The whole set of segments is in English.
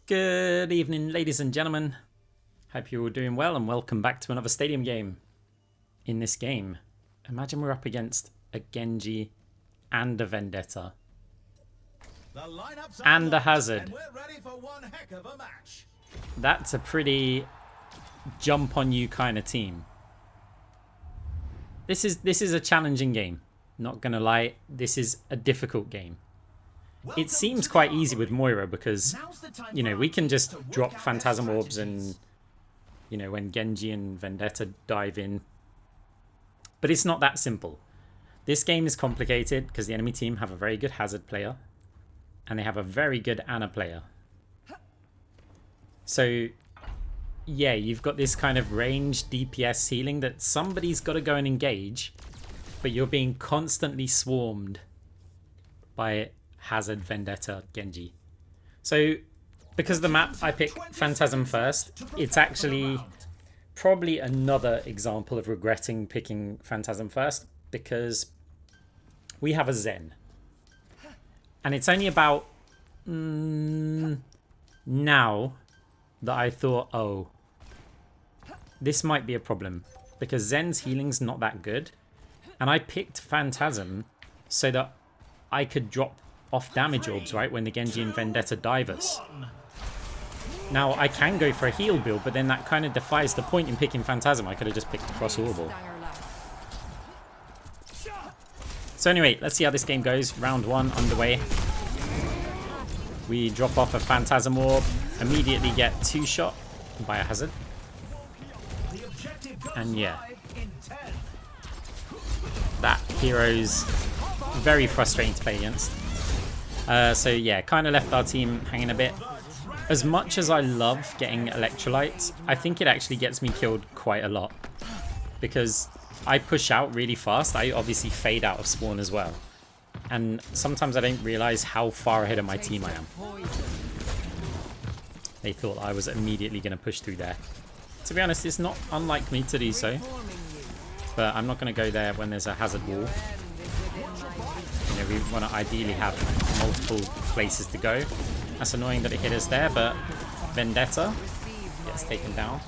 Good evening, ladies and gentlemen. Hope you're all doing well and welcome back to another stadium game. In this game, imagine we're up against a Genji and a Vendetta. And a Hazard. That's a pretty jump on you kind of team. This is a challenging game. Not gonna lie, this is a difficult game. It seems quite easy with Moira because, you know, we can just drop Phantasm Orbs and, you know, when Genji and Vendetta dive in. But it's not that simple. This game is complicated because the enemy team have a very good Hazard player and they have a very good Ana player. So, yeah, you've got this kind of range DPS healing that somebody's got to go and engage, but you're being constantly swarmed by Hazard, Vendetta, Genji. So, because of the map, I pick Phantasm first. It's actually probably another example of regretting picking Phantasm first because we have a Zen. And it's only about now that I thought, oh, this might be a problem because Zen's healing's not that good. And I picked Phantasm so that I could drop off damage orbs, right, when the Genji and Vendetta dive us. Now, I can go for a heal build, but then that kind of defies the point in picking Phantasm. I could have just picked Cross Orbital. So anyway, let's see how this game goes. Round 1 underway. We drop off a Phantasm Orb, immediately get 2-shot by a Hazard. And yeah. That hero's very frustrating to play against. So yeah, kind of left our team hanging a bit. As much as I love getting electrolytes, I think it actually gets me killed quite a lot. Because I push out really fast. I obviously fade out of spawn as well. And sometimes I don't realise how far ahead of my team I am. They thought I was immediately going to push through there. To be honest, it's not unlike me to do so. But I'm not going to go there when there's a Hazard wall. You know, we want to ideally have multiple places to go. That's annoying that it hit us there, but Vendetta gets taken down.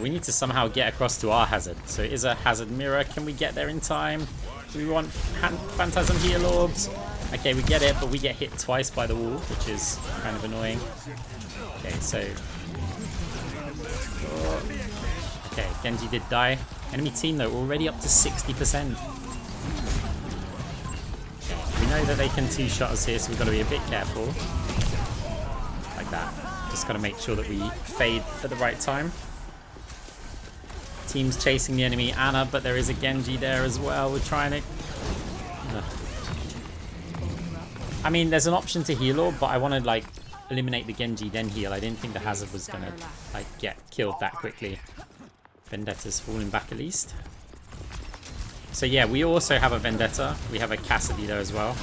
We need to somehow get across to our Hazard. So it is a Hazard mirror. Can we get there in time? Do we want Phantasm heal orbs? Okay, we get it, but we get hit twice by the wall, which is kind of annoying. Okay, so... Okay, Genji did die. Enemy team, though, already up to 60%. We know that they can two-shot us here, so we've got to be a bit careful. Like that. Just got to make sure that we fade at the right time. Team's chasing the enemy Ana, but there is a Genji there as well. We're trying to... I mean, there's an option to heal orb, but I want to, like, eliminate the Genji, then heal. I didn't think the Hazard was going to, like, get killed that quickly. Vendetta's falling back at least. So yeah, we also have a Vendetta. We have a Cassidy though as well.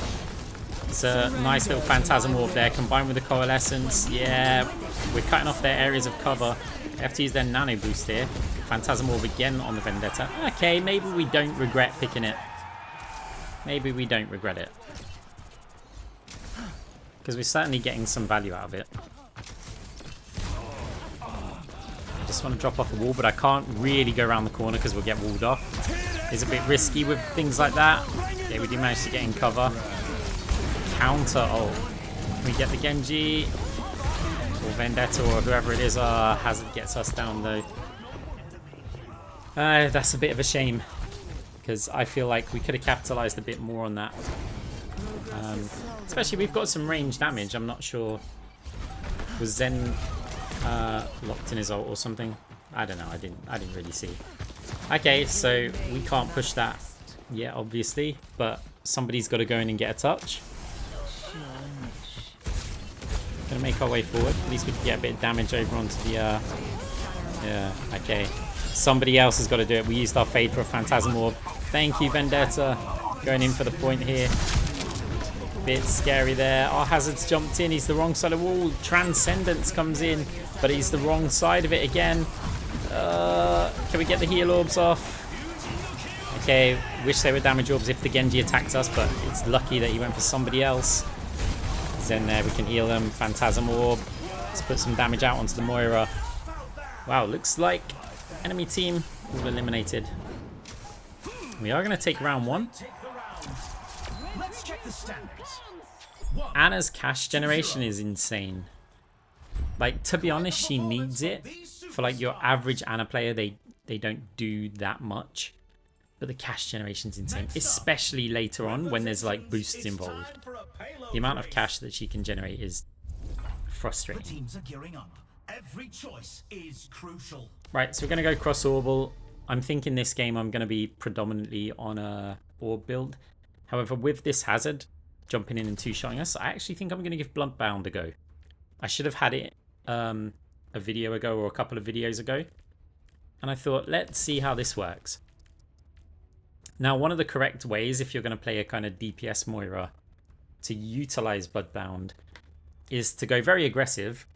It's a nice little Phantasm Orb there combined with the Coalescence. Yeah, we're cutting off their areas of cover. They have to use their Nano Boost here. Phantasm Orb again on the Vendetta. Okay, maybe we don't regret picking it. Maybe we don't regret it. Because we're certainly getting some value out of it. I just want to drop off a wall, but I can't really go around the corner because we'll get walled off. It's a bit risky with things like that. Yeah, we do manage to get in cover. Counter ult. We get the Genji or Vendetta or whoever it is. Hazard gets us down though. That's a bit of a shame because I feel like we could have capitalized a bit more on that. Especially we've got some range damage. I'm not sure. Was Zen locked in his ult or something? I don't know. I didn't really see. Okay, so we can't push that yet, obviously, but somebody's got to go in and get a touch. Gonna make our way forward. At least we can get a bit of damage over onto the... Yeah, okay. Somebody else has got to do it. We used our fade for a Phantasm Orb. Thank you, Vendetta. Going in for the point here. Bit scary there. Our Hazard's jumped in. He's the wrong side of the wall. Transcendence comes in, but he's the wrong side of it again. Can we get the heal orbs off? Okay, wish they were damage orbs if the Genji attacked us, but it's lucky that he went for somebody else. Zen there, we can heal them. Phantasm Orb. Let's put some damage out onto the Moira. Wow, looks like enemy team all eliminated. We are going to take round 1. Let's check the standings. Ana's cash generation is insane. Like, to be honest, she needs it. For like your average Ana player, they don't do that much. But the cash generation's insane, especially later on when there's like boosts involved. The amount of cash that she can generate is frustrating. Teams are gearing up. Every choice is crucial. Right, so we're going to go cross orbal. I'm thinking this game I'm going to be predominantly on a orb build. However, with this hazard jumping in and two-shotting us, I actually think I'm going to give Bloodbound a go. I should have had it a video ago or a couple of videos ago. And I thought, let's see how this works. Now, one of the correct ways, if you're going to play a kind of DPS Moira, to utilize Bloodbound is to go very aggressive,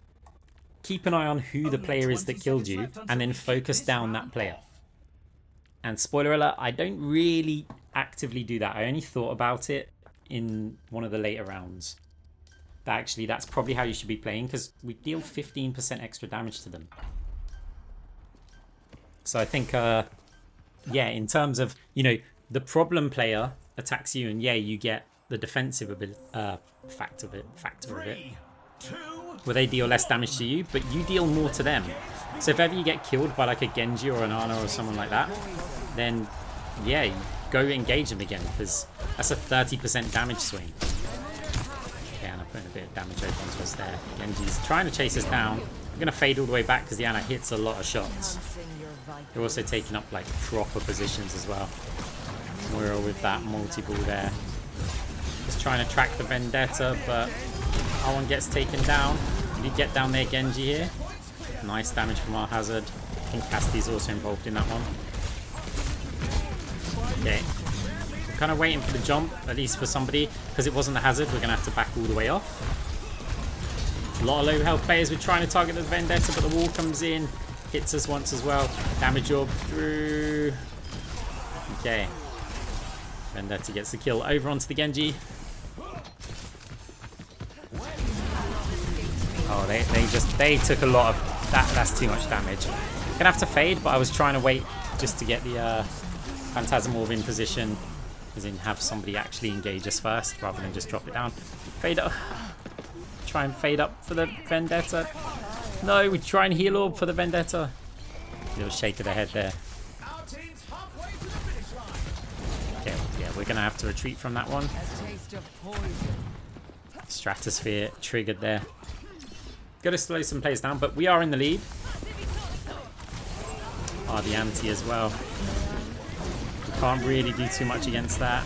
keep an eye on who the player is that killed you, and then focus down that player. And spoiler alert, I don't really actively do that. I only thought about it in one of the later rounds. That actually, that's probably how you should be playing, because we deal 15% extra damage to them. So I think, yeah, in terms of, you know, the problem player attacks you, and yeah, you get the defensive factor of it, where they deal less damage to you, but you deal more to them. So if ever you get killed by like a Genji or an Ana or someone like that, then yeah, you go engage them again, because that's a 30% damage swing. Okay, Ana putting a bit of damage over onto us there. Genji's trying to chase us down. We're going to fade all the way back because the Ana hits a lot of shots. They're also taking up like proper positions as well. Moira with that multi-ball there. Just trying to track the Vendetta, but R1 gets taken down. Did he get down there, Genji here? Nice damage from our hazard. I think Cassidy's also involved in that one. Okay. We're kind of waiting for the jump, at least for somebody. Because it wasn't the hazard, we're going to have to back all the way off. A lot of low health players were trying to target the Vendetta, but the wall comes in. Hits us once as well. Damage orb through. Okay. Vendetta gets the kill over onto the Genji. Oh, they took a lot of that. That's too much damage. Gonna have to fade, but I was trying to wait just to get the Phantasm Orb in position, as in have somebody actually engage us first rather than just drop it down. Fade up. Try and fade up for the Vendetta. No, we try and heal orb for the Vendetta. Little shake of the head there. Okay, yeah, we're gonna have to retreat from that one. Stratosphere triggered there. Gotta slow some players down, but we are in the lead. The anti as well. We can't really do too much against that.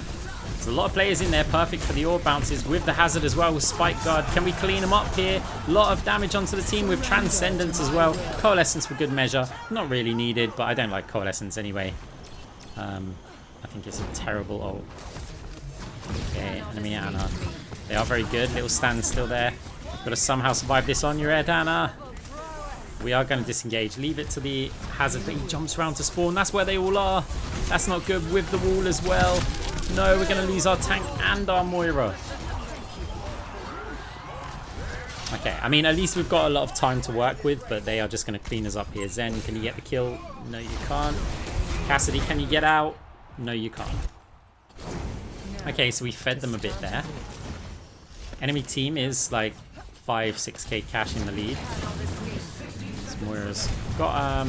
There's a lot of players in there, perfect for the orb bounces with the hazard as well with Spike Guard. Can we clean them up here? A lot of damage onto the team with Transcendence as well. Coalescence for good measure. Not really needed, but I don't like Coalescence anyway. I think it's a terrible ult. Okay, enemy Ana. They are very good. Little stand still there. Got to somehow survive this on your head, Ana. We are going to disengage. Leave it to the hazard, but he jumps around to spawn. That's where they all are. That's not good with the wall as well. No, we're going to lose our tank and our Moira. Okay, I mean, at least we've got a lot of time to work with, but they are just going to clean us up here. Zen, can you get the kill? No, you can't. Cassidy, can you get out? No, you can't. Okay, so we fed them a bit there. Enemy team is like 5-6k cash in the lead. Moira's got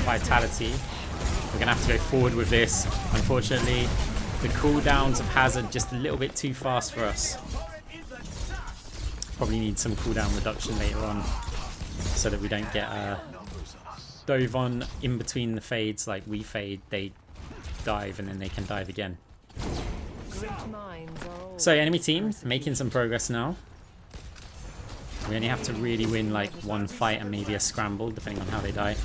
vitality. We're gonna have to go forward with this. Unfortunately, the cooldowns of hazard just a little bit too fast for us. Probably need some cooldown reduction later on so that we don't get dove on in between the fades. Like we fade, they dive, and then they can dive again. So enemy team making some progress now. We only have to really win like one fight and maybe a scramble, depending on how they die.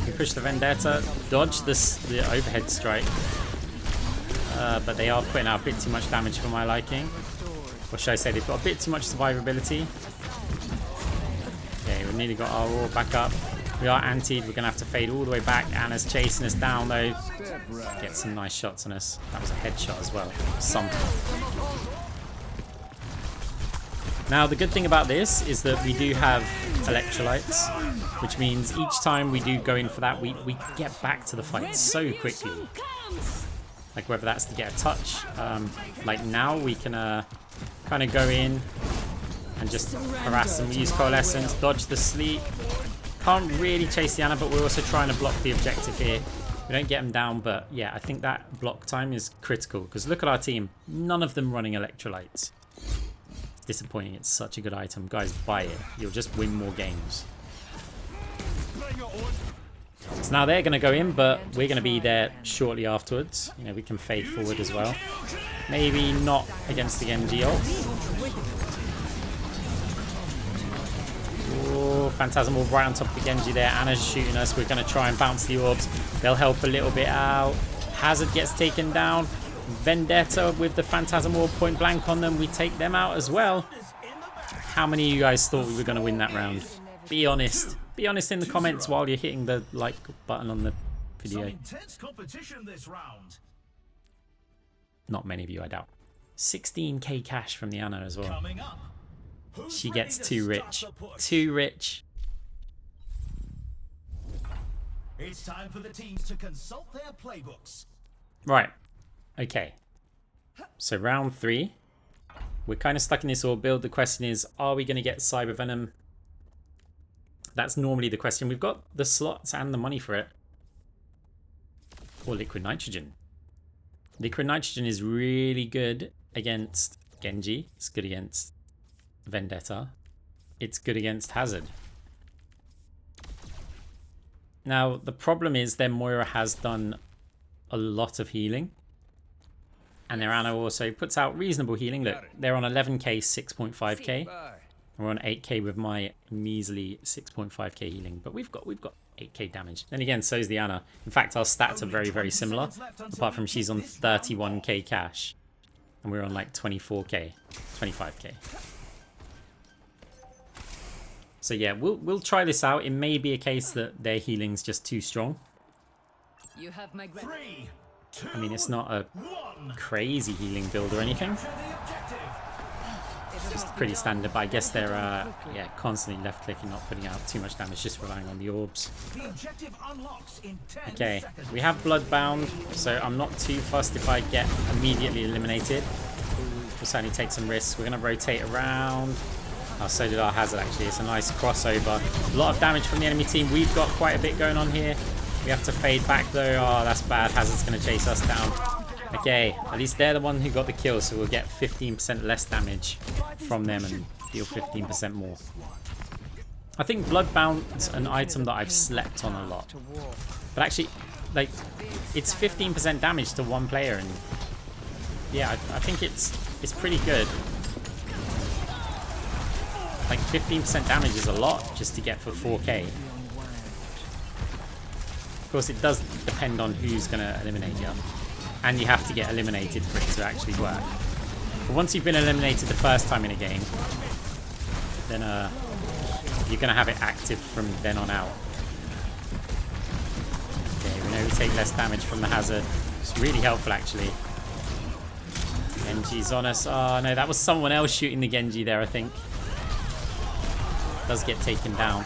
We push the Vendetta, dodge the overhead strike. But they are putting out a bit too much damage for my liking. Or should I say they've got a bit too much survivability. Okay, we've nearly got our roar back up. We are antied, we're going to have to fade all the way back. Ana's chasing us down though. Get some nice shots on us. That was a headshot as well. Something. Now, the good thing about this is that we do have electrolytes, which means each time we do go in for that, we get back to the fight so quickly. Like whether that's to get a touch, like now we can kind of go in and just harass them. We use Coalescence, dodge the sleep. Can't really chase the Ana, but we're also trying to block the objective here. We don't get them down, but yeah, I think that block time is critical because look at our team. None of them running electrolytes. It's disappointing. It's such a good item. Guys, buy it. You'll just win more games. So now they're going to go in, but we're going to be there shortly afterwards. You know, we can fade forward as well. Maybe not against the Genji ult. Oh, Phantasmal right on top of the Genji there. Ana's shooting us. We're going to try and bounce the orbs. They'll help a little bit out. Hazard gets taken down. Vendetta with the Phantasmal point blank on them. We take them out as well. How many of you guys thought we were going to win that round? Be honest. Be honest in the comments while you're hitting the like button on the video. Intense competition this round. Not many of you, I doubt. 16k cash from the Ana as well. Coming up. She gets too rich. Too rich. It's time for the teams to consult their playbooks. Right. Okay. So round 3. We're kind of stuck in this orb build. The question is, are we going to get Cyber Venom? That's normally the question. We've got the slots and the money for it. Or Liquid Nitrogen. Liquid Nitrogen is really good against Genji. It's good against Vendetta. It's good against Hazard. Now, the problem is their Moira has done a lot of healing. And their Ana also puts out reasonable healing. Look, they're on 11k, 6.5k. We're on 8k with my measly 6.5k healing. But we've got 8k damage. Then again, so is the Ana. In fact, our stats are very, very similar. Apart from she's on 31k cash. And we're on like 24k, 25k. So yeah, we'll try this out. It may be a case that their healing's just too strong. You have my 3, 2, I mean, it's not a 1. crazy healing build or anything. Just pretty standard, but I guess they're yeah, constantly left clicking, not putting out too much damage, just relying on the orbs. The objective unlocks in 10 Okay, seconds. we have Bloodbound, so I'm not too fussed if I get immediately eliminated. We'll certainly take some risks. We're going to rotate around. Oh, so did our Hazard, actually. It's a nice crossover. A lot of damage from the enemy team. We've got quite a bit going on here. We have to fade back, though. Oh, that's bad. Hazard's going to chase us down. Okay, at least they're the one who got the kill, so we'll get 15% less damage from them and deal 15% more. I think Bloodbound's an item that I've slept on a lot. But actually, like, it's 15% damage to one player, and yeah, I think it's pretty good. Like 15% damage is a lot just to get for 4k. Of course, it does depend on who's going to eliminate you. And you have to get eliminated for it to actually work. But once you've been eliminated the first time in a game, then you're going to have it active from then on out. Okay, we know we take less damage from the Hazard. It's really helpful, actually. Genji's on us. Oh, no, that was someone else shooting the Genji there, I think. Does get taken down.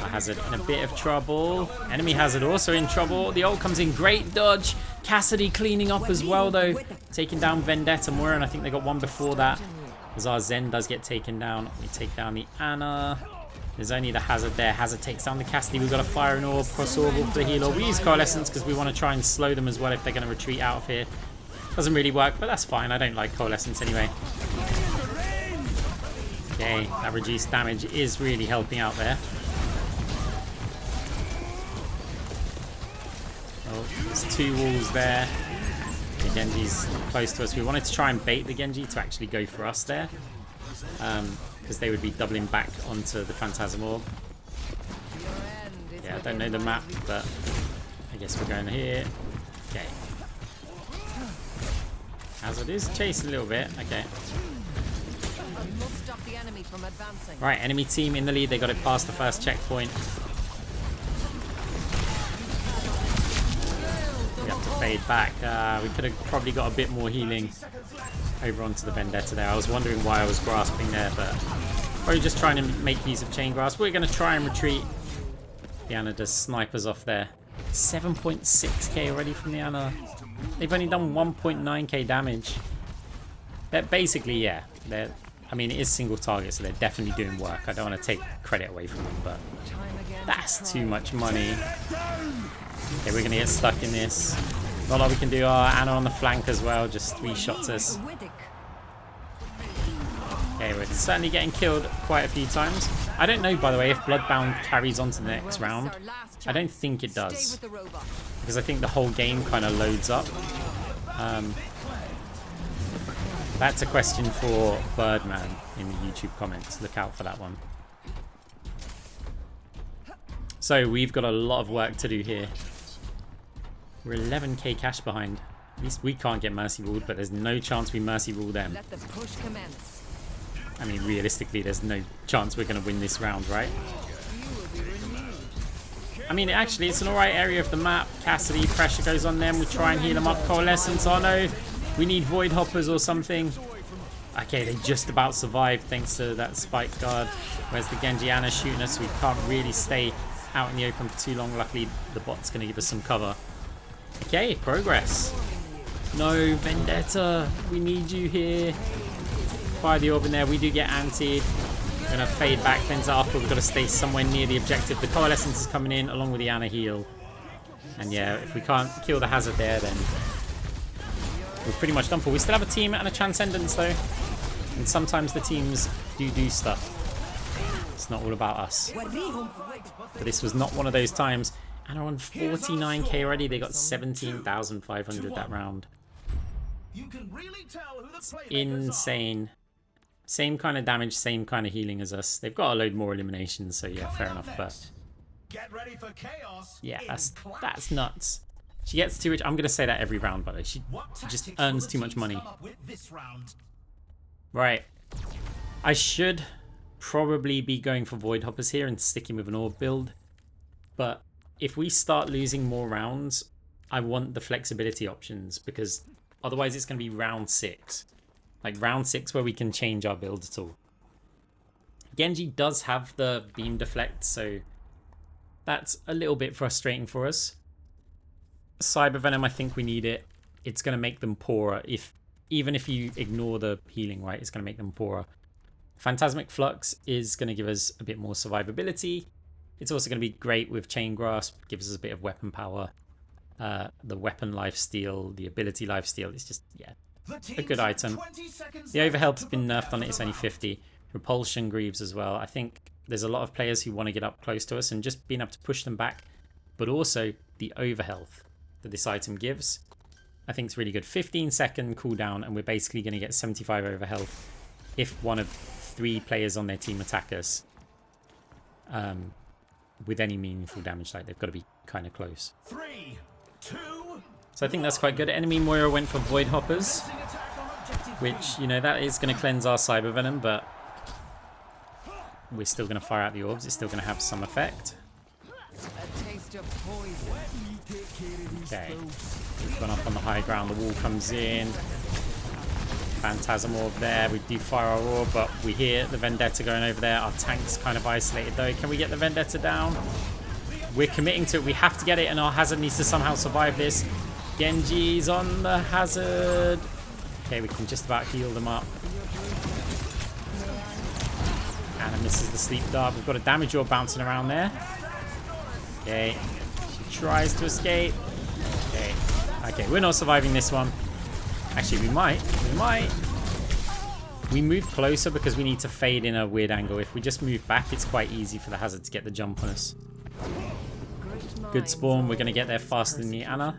Our Hazard in a bit of trouble. Enemy Hazard also in trouble. The ult comes in. Great dodge. Cassidy cleaning up as well, though. Taking down Vendetta, Moira, and I think they got one before that. As our Zen does get taken down. We take down the Ana. There's only the Hazard there. Hazard takes down the Cassidy. We've got a Fire and Orb, cross orbital for the healer. We use Coalescence because we want to try and slow them as well if they're going to retreat out of here. Doesn't really work, but that's fine. I don't like Coalescence anyway. Okay, that reduced damage is really helping out there. Oh, there's 2 walls there. The Genji's close to us. We wanted to try and bait the Genji to actually go for us there. Because they would be doubling back onto the Phantasm Orb. Yeah, I don't know the map, but I guess we're going here. Okay. Hazard is chasing a little bit. Okay. Right, enemy team in the lead. They got it past the first checkpoint. We have to fade back. We could have probably got a bit more healing. over onto the Vendetta there. I was wondering why I was grasping there, but probably just trying to make use of chain grasp. We're going to try and retreat. The Ana does snipers off there. 7.6k already from the Ana. They've only done 1.9k damage. They're basically, yeah, I mean, it is single target, so they're definitely doing work. I don't want to take credit away from them, but that's too much money. Okay, we're going to get stuck in this. Not all we can do. Ana on the flank as well, just 3 shots us. Okay, we're certainly getting killed quite a few times. I don't know, by the way, if Bloodbound carries on to the next round. I don't think it does, because I think the whole game kind of loads up. That's a question for Birdman in the YouTube comments. Look out for that one. So we've got a lot of work to do here. We're 11k cash behind. At least we can't get mercy ruled, but there's no chance we mercy rule them. Let the push commence. I mean, realistically, there's no chance we're going to win this round, right? I mean, actually, it's an alright area of the map. Cassidy, pressure goes on them. We try and heal them up. Coalescence, oh no. We need Void Hoppers or something. Okay, they just about survived thanks to that spike guard. Where's the Genji Ana shooting us? We can't really stay out in the open for too long. Luckily, the bot's going to give us some cover. Okay, progress. No, Vendetta. We need you here. Fire the orb in there. We do get antied. We're going to fade back, cleanse off, but we've got to stay somewhere near the objective. The Coalescence is coming in along with the Ana heal. And yeah, if we can't kill the Hazard there, then we're pretty much done for. We still have a team and a Transcendence though. And sometimes the teams do stuff. It's not all about us. But this was not one of those times. And are on 49k already. They got 17,500 that round. Insane. Same kind of damage, same kind of healing as us. They've got a load more eliminations, so yeah, fair enough. But yeah, that's nuts. She gets too rich. I'm going to say that every round, but she just earns too much money. Right. I should probably be going for Void Hoppers here and sticking with an orb build. But if we start losing more rounds, I want the flexibility options, because otherwise it's going to be round 6. Like round 6 where we can change our build at all. Genji does have the beam deflect, so that's a little bit frustrating for us. Cyber Venom, I think we need it. It's going to make them poorer. Even if you ignore the healing, right, it's going to make them poorer. Phantasmic Flux is going to give us a bit more survivability. It's also going to be great with Chain Grasp. Gives us a bit of weapon power. The weapon lifesteal, the ability lifesteal. It's just, yeah, a good item. The overhealth's been nerfed on it. It's only 50. Repulsion Greaves as well. I think there's a lot of players who want to get up close to us, and just being able to push them back, but also the overhealth that this item gives, I think it's really good. 15-second cooldown, and we're basically going to get 75 overhealth if one of 3 players on their team attack us with any meaningful damage. Like, they've got to be kind of close. 3, 2. So I think that's quite good. Enemy Moira went for Void Hoppers, which, you know, that is going to cleanse our Cyber Venom, but we're still going to fire out the orbs. It's still going to have some effect. Okay, we've gone up on the high ground. The wall comes in. Phantasm Orb there. We do fire our orb, but we hear the Vendetta going over there. Our tank's kind of isolated though. Can we get the Vendetta down? We're committing to it. We have to get it, and our Hazard needs to somehow survive this. Genji's on the Hazard. Okay, we can just about heal them up. Ana misses the sleep dart. We've got a damage orb bouncing around there. Okay, she tries to escape. Okay, we're not surviving this one. Actually, we might. We move closer because we need to fade in a weird angle. If we just move back, it's quite easy for the Hazard to get the jump on us. Good spawn. We're going to get there faster than the Ana.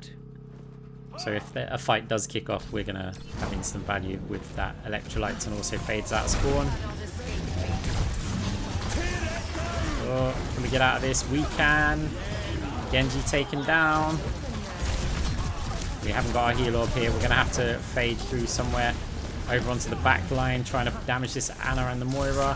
So if a fight does kick off, we're going to have instant value with that electrolytes, and also fades out of spawn. Oh, can we get out of this? We can. Genji taken down. We haven't got our heal orb here. We're going to have to fade through somewhere over onto the back line, trying to damage this Ana and the Moira.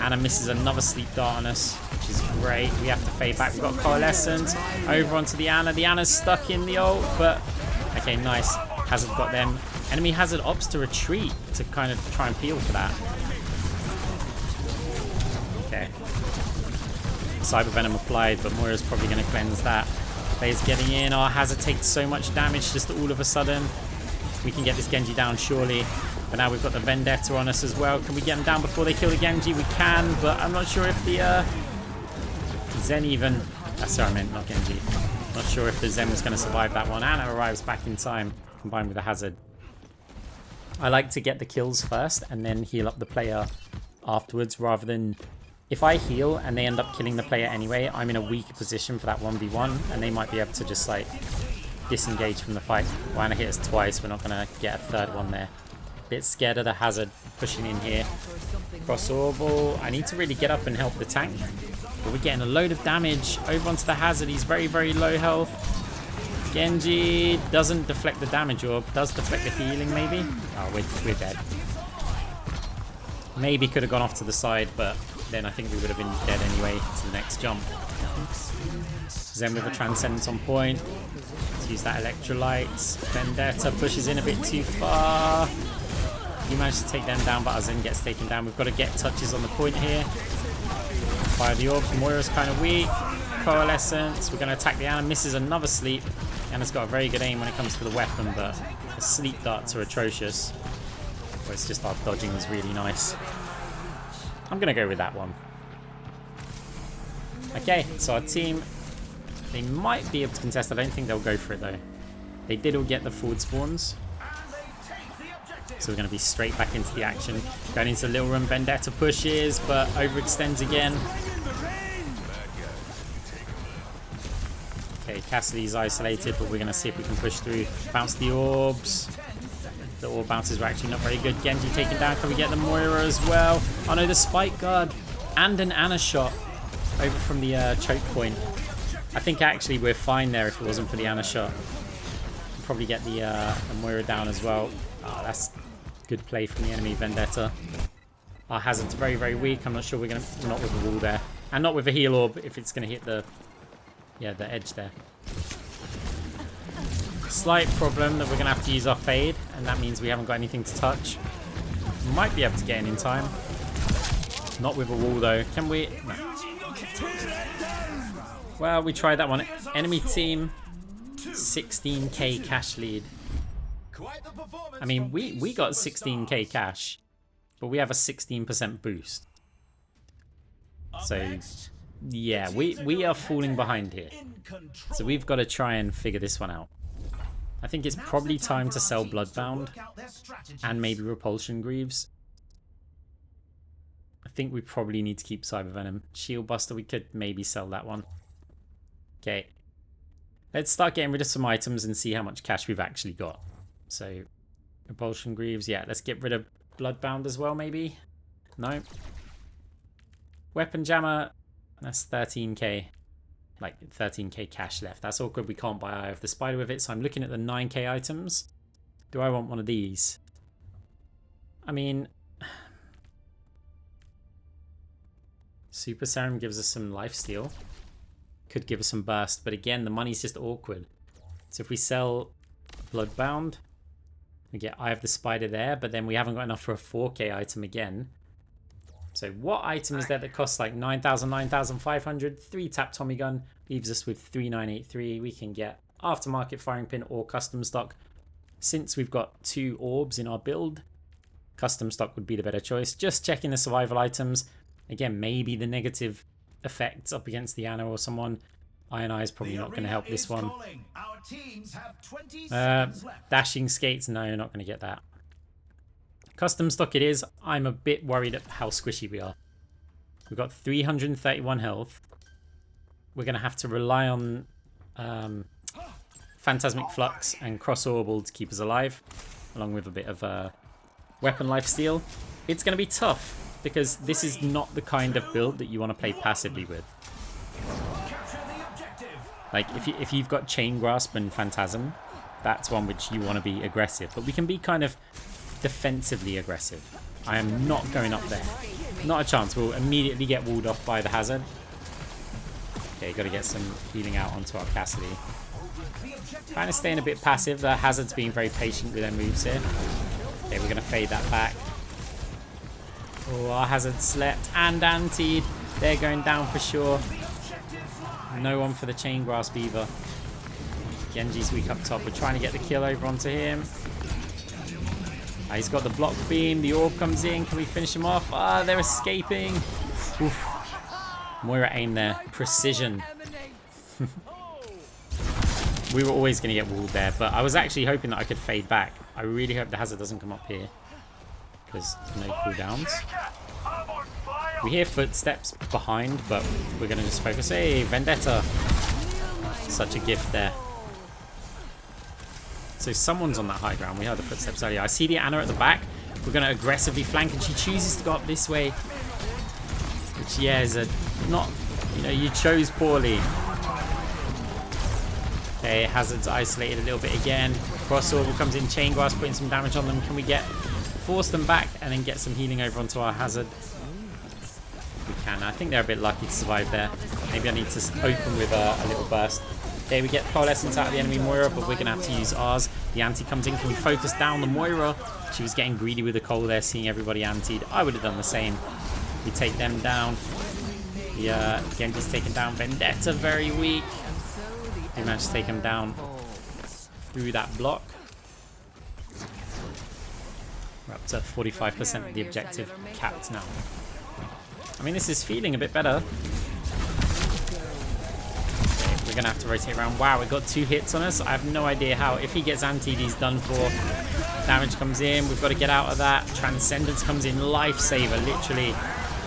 Ana misses another sleep dart on us, which is great. We have to fade back. We've got Coalescence over onto the Ana. The Ana's stuck in the ult, but okay, nice. Hazard got them. Enemy Hazard opts to retreat to kind of try and peel for that. Okay. Cyber Venom applied, but Moira's probably going to cleanse that. Player's getting in. Our Hazard takes so much damage just all of a sudden. We can get this Genji down surely. But now we've got the Vendetta on us as well. Can we get him down before they kill the Genji? We can, but I'm not sure if the Zen even... sorry, I meant not Genji. Not sure if the Zen was going to survive that one. Ana arrives back in time, combined with the Hazard. I like to get the kills first and then heal up the player afterwards, rather than... If I heal and they end up killing the player anyway, I'm in a weak position for that 1v1, and they might be able to just, like, disengage from the fight. Well, Ana hit us twice. We're not going to get a third one there. Bit scared of the Hazard pushing in here. Cross Orbal. I need to really get up and help the tank. But we're getting a load of damage over onto the Hazard. He's very, very low health. Genji doesn't deflect the damage, or does deflect the healing maybe? Oh, we're dead. Maybe could have gone off to the side, but then I think we would have been dead anyway to the next jump. Zen with a Transcendence on point. Let's use that Electrolyte. Vendetta pushes in a bit too far. He managed to take them down, but our Zen gets taken down. We've got to get touches on the point here. Fire the orbs. Moira's kind of weak. Coalescence. We're going to attack the Ana. Misses another sleep. Ana's got a very good aim when it comes to the weapon, but the sleep darts are atrocious. Well, it's just our dodging was really nice. I'm going to go with that one. Okay, so our team, they might be able to contest. I don't think they'll go for it though. They did all get the forward spawns. So we're going to be straight back into the action. Going into the little room. Vendetta pushes, but overextends again. Okay, Cassidy's isolated, but we're going to see if we can push through. Bounce the orbs. The orb bounces were actually not very good. Genji taken down. Can we get the Moira as well? Oh no, the spike guard and an Ana shot over from the choke point. I think actually we're fine there if it wasn't for the Ana shot. We'll probably get the Moira down as well. Oh, that's good play from the enemy Vendetta. Our Hazard's very, very weak. I'm not sure we're not with the wall there. And not with a heal orb if it's going to hit the edge there. Slight problem that we're going to have to use our fade, and that means we haven't got anything to touch. Might be able to get in time. Not with a wall though. Can we? No. Well, we tried that one. Enemy team, 16k cash lead. I mean, we got 16k cash, but we have a 16% boost. So, yeah, we are falling behind here. So we've got to try and figure this one out. I think it's probably time to sell Bloodbound and maybe Repulsion Greaves. I think we probably need to keep Cyber Venom. Shield Buster, we could maybe sell that one. Okay. Let's start getting rid of some items and see how much cash we've actually got. So, Repulsion Greaves, yeah, let's get rid of Bloodbound as well, maybe? No. Weapon Jammer, that's 13k. Like 13k cash left. That's awkward. We can't buy Eye of the Spider with it. So I'm looking at the 9k items. Do I want one of these? I mean, Super Serum gives us some lifesteal. Could give us some burst. But again, the money's just awkward. So if we sell Bloodbound, we get Eye of the Spider there. But then we haven't got enough for a 4k item again. So what item is there that costs like 9,000, 9,500? 3-tap Tommy Gun leaves us with 3,983. We can get aftermarket firing pin or custom stock. Since we've got 2 orbs in our build, custom stock would be the better choice. Just checking the survival items. Again, maybe the negative effects up against the Ana or someone. Iron Eye is probably not going to help this one. Dashing Skates, no, not going to get that. Custom stock it is. I'm a bit worried at how squishy we are. We've got 331 health. We're going to have to rely on Phantasmic Flux and Cross Orbal to keep us alive, along with a bit of weapon lifesteal. It's going to be tough, because this is not the kind of build that you want to play passively with. Like, if you've got Chain Grasp and Phantasm, that's one which you want to be aggressive. But we can be kind of defensively aggressive. I am not going up there. Not a chance. We'll immediately get walled off by the Hazard. Okay, got to get some healing out onto our Cassidy. Kind of staying a bit passive. The Hazard's being very patient with their moves here. Okay, we're going to fade that back. Oh, our Hazard slept and antied. They're going down for sure. No one for the Chain Grasp either. Genji's weak up top. We're trying to get the kill over onto him. He's got the block beam. The orb comes in. Can we finish him off? Ah, they're escaping. Oof. Moira aimed there. Precision. We were always going to get walled there, but I was actually hoping that I could fade back. I really hope the Hazard doesn't come up here, because no cooldowns. We hear footsteps behind, but we're going to just focus. Hey, Vendetta. Such a gift there. So someone's on that high ground. We heard the footsteps earlier. I see the Ana at the back. We're going to aggressively flank, and she chooses to go up this way. Which, yeah, is a not... You know, you chose poorly. Okay, Hazard's isolated a little bit again. Crossover comes in. Chain Grasp putting some damage on them. Can we force them back and then get some healing over onto our Hazard? We can. I think they're a bit lucky to survive there. Maybe I need to open with a little burst. Okay, we get Coalescence out of the enemy Moira, but we're going to have to use ours. The anti comes in. Can we focus down the Moira? She was getting greedy with the coal there, seeing everybody antied. I would have done the same. We take them down. Yeah, Genji's taken down. Vendetta very weak. We managed to take him down through that block. We're up to 45% of the objective capped now. I mean, this is feeling a bit better. We're going to have to rotate around. Wow, we got 2 hits on us. I have no idea how. If he gets antied, he's done for. Damage comes in. We've got to get out of that. Transcendence comes in. Lifesaver, literally.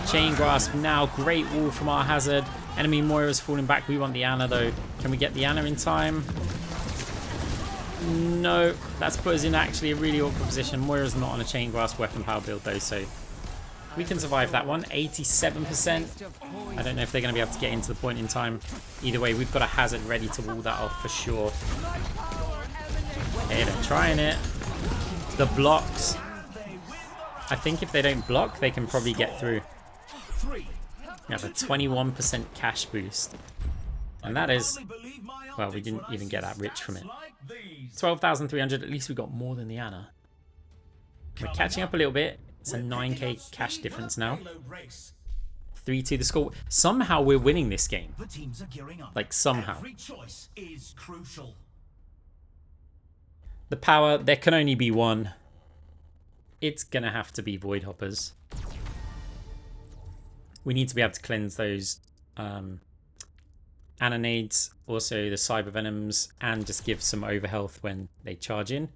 Chain Grasp now. Great wall from our Hazard. Enemy Moira's falling back. We want the Ana, though. Can we get the Ana in time? No. That's put us in actually a really awkward position. Moira's not on a Chain Grasp weapon power build, though, so... We can survive that one. 87%. I don't know if they're going to be able to get into the point in time. Either way, we've got a Hazard ready to wall that off for sure. Okay, they're trying it. The blocks. I think if they don't block, they can probably get through. We have a 21% cash boost. And that is... Well, we didn't even get that rich from it. 12,300. At least we got more than the Ana. We're catching up a little bit. It's a 9k cash difference now. 3-2 the score. Somehow we're winning this game. Like, somehow. The power, there can only be one. It's gonna have to be Void Hoppers. We need to be able to cleanse those Ananades, also the Cyber Venoms, and just give some overhealth when they charge in.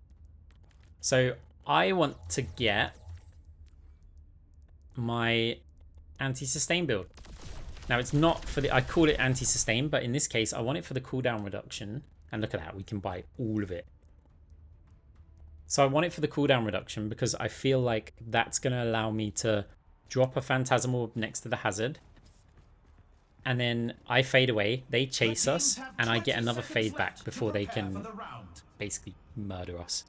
So I want to get my anti-sustain build. Now it's not for the, I call it anti-sustain, but in this case I want it for the cooldown reduction. And look at that, we can buy all of it. So I want it for the cooldown reduction because I feel like that's going to allow me to drop a Phantasm Orb next to the Hazard. And then I fade away, they chase us, and I get another fade back before they can basically murder us.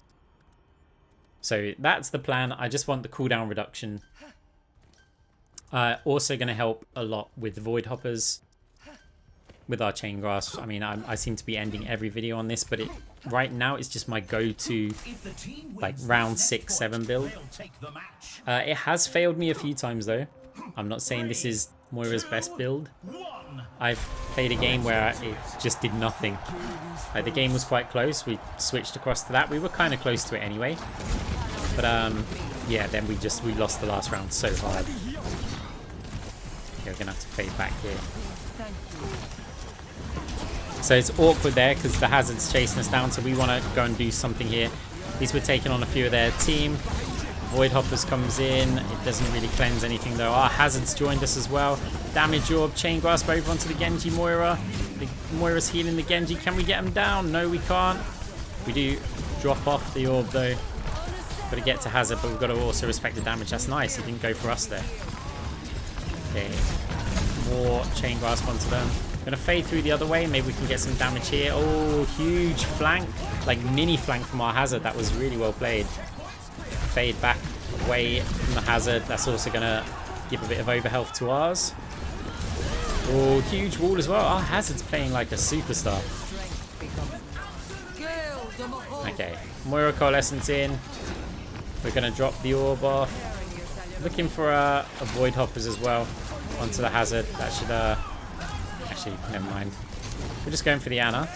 So that's the plan. I just want the cooldown reduction. Also going to help a lot with the Void Hoppers, with our Chain Grasp. I mean, I seem to be ending every video on this, but right now it's just my go-to, like, round 6-7 build. It has failed me a few times, though. I'm not saying this is Moira's best build. I've played a game where it just did nothing. Like, the game was quite close. We switched across to that. We were kind of close to it anyway. But, yeah, then we lost the last round so hard. Okay, we're going to have to fade back here. So it's awkward there because the Hazard's chasing us down, so we want to go and do something here. At least we're taking on a few of their team. Void Hoppers comes in. It doesn't really cleanse anything though. Our Hazard's joined us as well. Damage Orb, Chain Grasp over onto the Genji Moira. The Moira's healing the Genji. Can we get him down? No, we can't. We do drop off the Orb though. Got to get to Hazard, but we've got to also respect the damage. That's nice. He didn't go for us there. Okay. More Chain Grasp onto them. Gonna fade through the other way. Maybe we can get some damage here. Oh, huge flank. Like mini flank from our Hazard. That was really well played. Fade back away from the Hazard. That's also gonna give a bit of overhealth to ours. Oh, huge wall as well. Our Hazard's playing like a superstar. Okay, Moira Coalescence in. We're going to drop the orb off. Looking for a Void Hoppers as well onto the Hazard. That should, actually, never mind. We're just going for the Ana.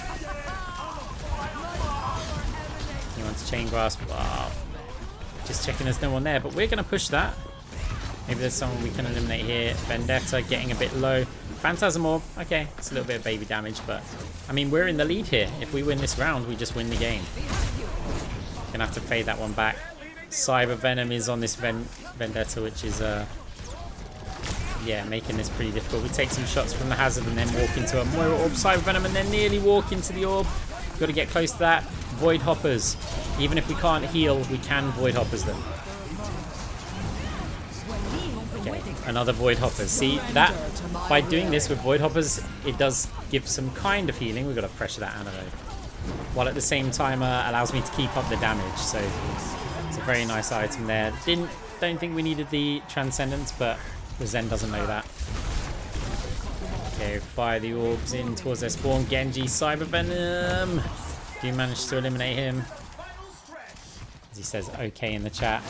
He wants Chain Grasp. Wow. Just checking there's no one there, but we're going to push that. Maybe there's someone we can eliminate here. Vendetta getting a bit low. Phantasm Orb. Okay, it's a little bit of baby damage, but I mean, we're in the lead here. If we win this round, we just win the game. Gonna have to fade that one back. Cyber Venom is on this Vendetta, which is, yeah, making this pretty difficult. We take some shots from the Hazard and then walk into a Moira Orb Cyber Venom and then nearly walk into the Orb. Got to get close to that. Void Hoppers. Even if we can't heal, we can Void Hoppers them. Okay, another Void Hoppers. See, that, by doing this with Void Hoppers, it does give some kind of healing. We've got to pressure that Ana though. While at the same time allows me to keep up the damage. So it's a very nice item there. Don't think we needed the Transcendence, but the Zen doesn't know that. Okay, fire the orbs in towards their spawn. Genji, Cyber Venom. Do you manage to eliminate him? As he says okay in the chat.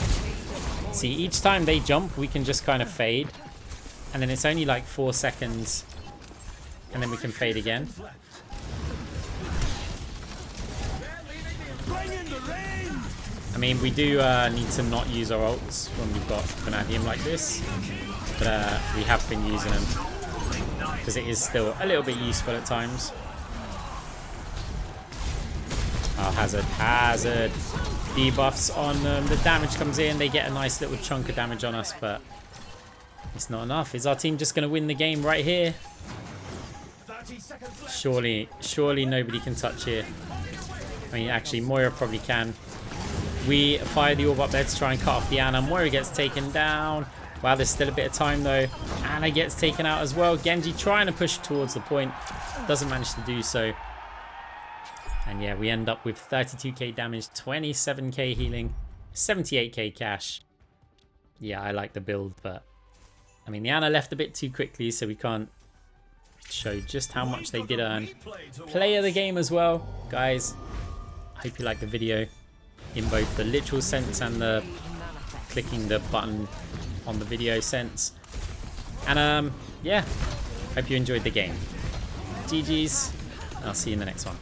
See, each time they jump, we can just kind of fade. And then it's only like 4 seconds. And then we can fade again. I mean, we do need to not use our ults when we've got Vanadium like this. But we have been using them. Because it is still a little bit useful at times. Oh, Hazard. Debuffs on them. The damage comes in. They get a nice little chunk of damage on us, but it's not enough. Is our team just going to win the game right here? Surely nobody can touch here. I mean, actually, Moira probably can. We fire the orb up there to try and cut off the Ana. Moira gets taken down. Wow, there's still a bit of time though. Ana gets taken out as well. Genji trying to push towards the point. Doesn't manage to do so. And yeah, we end up with 32k damage, 27k healing, 78k cash. Yeah, I like the build, but I mean, the Ana left a bit too quickly, so we can't show just how much they did earn. Play of the game as well, guys. I hope you like the video in both the literal sense and the clicking the button on the video sense. And yeah, hope you enjoyed the game. GG's. I'll see you in the next one.